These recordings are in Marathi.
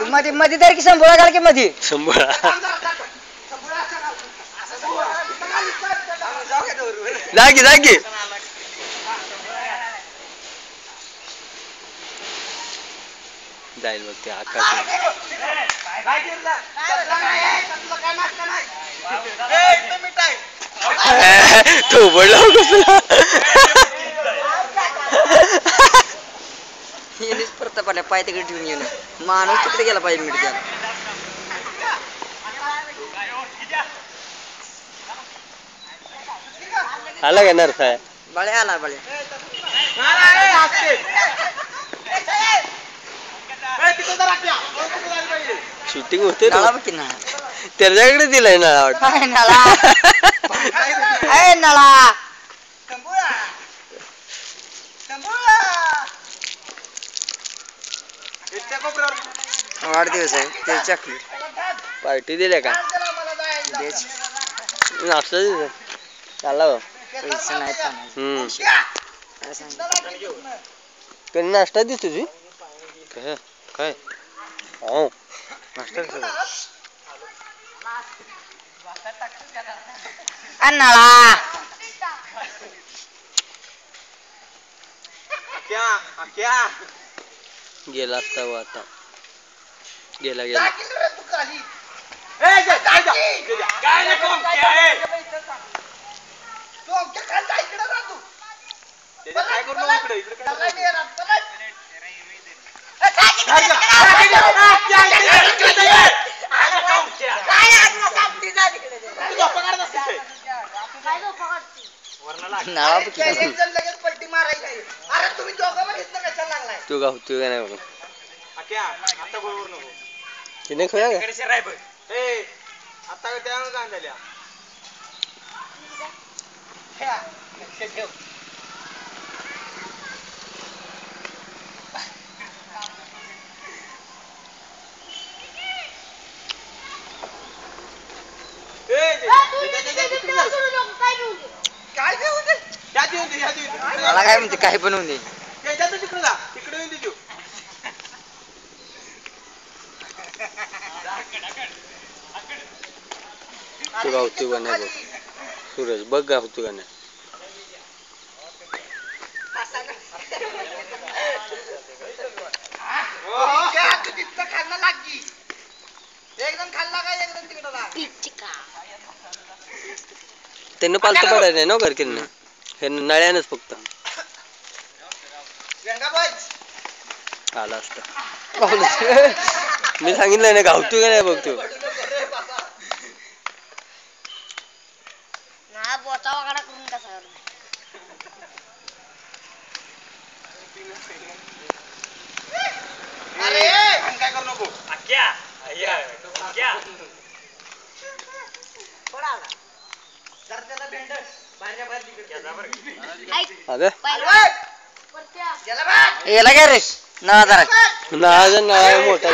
मध्ये मध्ये तर की संभोळा घाल की मध्ये संभोळा जागी जागी जाईल बघ ते आकाश तो बडला कसला येणेच प्रताप आल्या पाय तिकडे ठेवून गेलं माणूस तिकडे गेला पाहिजे मिठ द्यायला आला का नर्स आहे बळे आला बळे शूटिंग होते नळा बघ की ना त्याच्याकडे दिलाय नळा वाटतं नळा नळा वाढदिवस आहे ते चॉकलेट पार्टी दिल्या का नाश्ता दिला चालला पैसे नाही कधी नाश्ता दे तुझी काय काय हो नाश्ता नळा गेला असता आता गेला गेला तू गावतो का नाही तिने खोया आता झाल्या मला काय म्हणते काय पण होऊन दे तू गावतो का नाही बघ सूरज बघ गावतो का नाही त्यांना पालत पडायचं नाही ना घर किरण हे नळ्यानच फक्त आला असता मी सांगितलं ना गावतो का नाही बघ तू काय करू नको याला काय रे नळा जरा नळा मोठा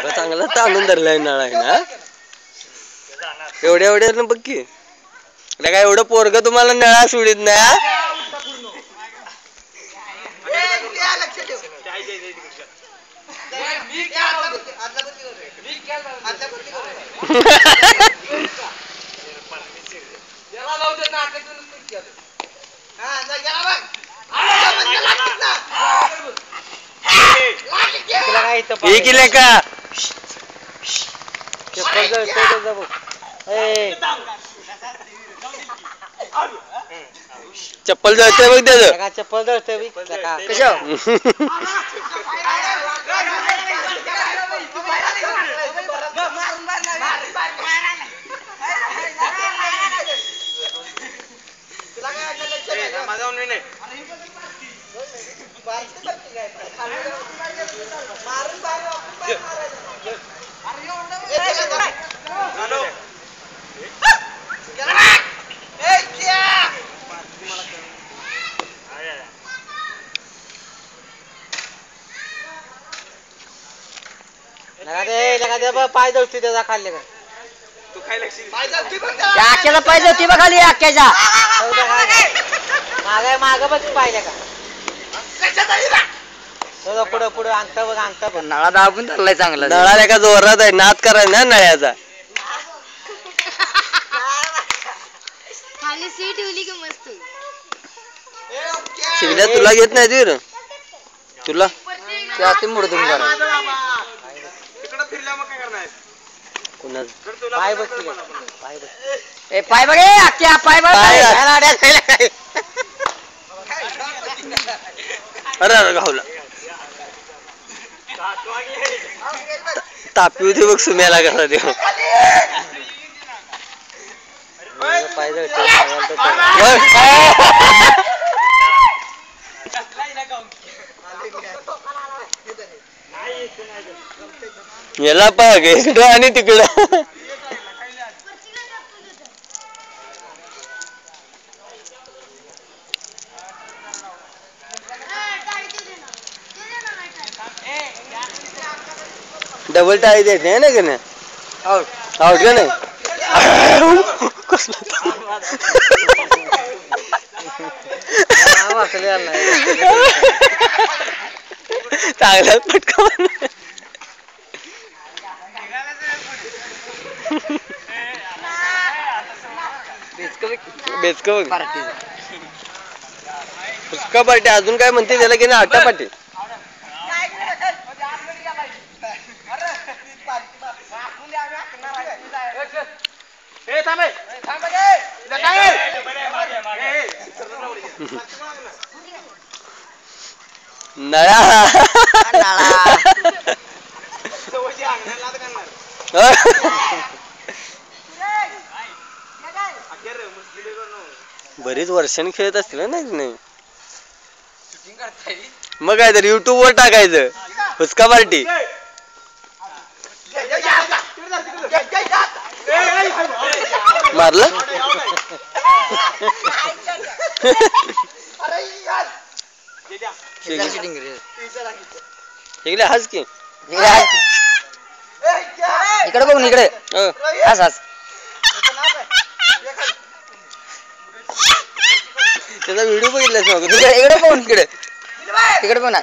चांगला ताणून धरलाय नळा आहे ना एवढ्या एवढ्या बघ की काय एवढं पोरग तुम्हाला नळा सोडित नाही केले का चप्पल जळते बघ त्याचं चप्पल जळते पाय जळतोय त्याचा खाल्ले का त्या आख्याचा पाहिजे होती बघ खाली आख्याच्या माग बघ पाहिलं का पुढं पुढं अंगठा बघ अंगठा बघ नळा दाबून धरलाय चांगला नळाला का जोरात आहे नाद करायला ना नळ्याचा खाली सीट ठेवली की मस्त शिवल्या तुला घेत नाही वीर तुला ते मोडून करा पाय बघ पाय बघ ए पाय बघ आख्या पाय बघ अरे अरे गावला तापी होती बघ सुम्याला कसा देव पाय याला बघ इकडं आणि तिकडं डबल टाळी द्यायची ना का नाही आउट का नाही चांगलाच पटका बेचक फुसका पार्टी अजून काय म्हणते त्याला की नाही आट्टा पार्टी नळा बरीच वर्षांनी खेळत असतील ना नाही मग काय तर युट्यूब वर टाकायचं हुसका पार्टी मारलं इकडे हस की इकडे बघ इकडे हस हस त्याचा व्हिडिओ बघितलास इकडे बघ इकडे तिकडे बघ ना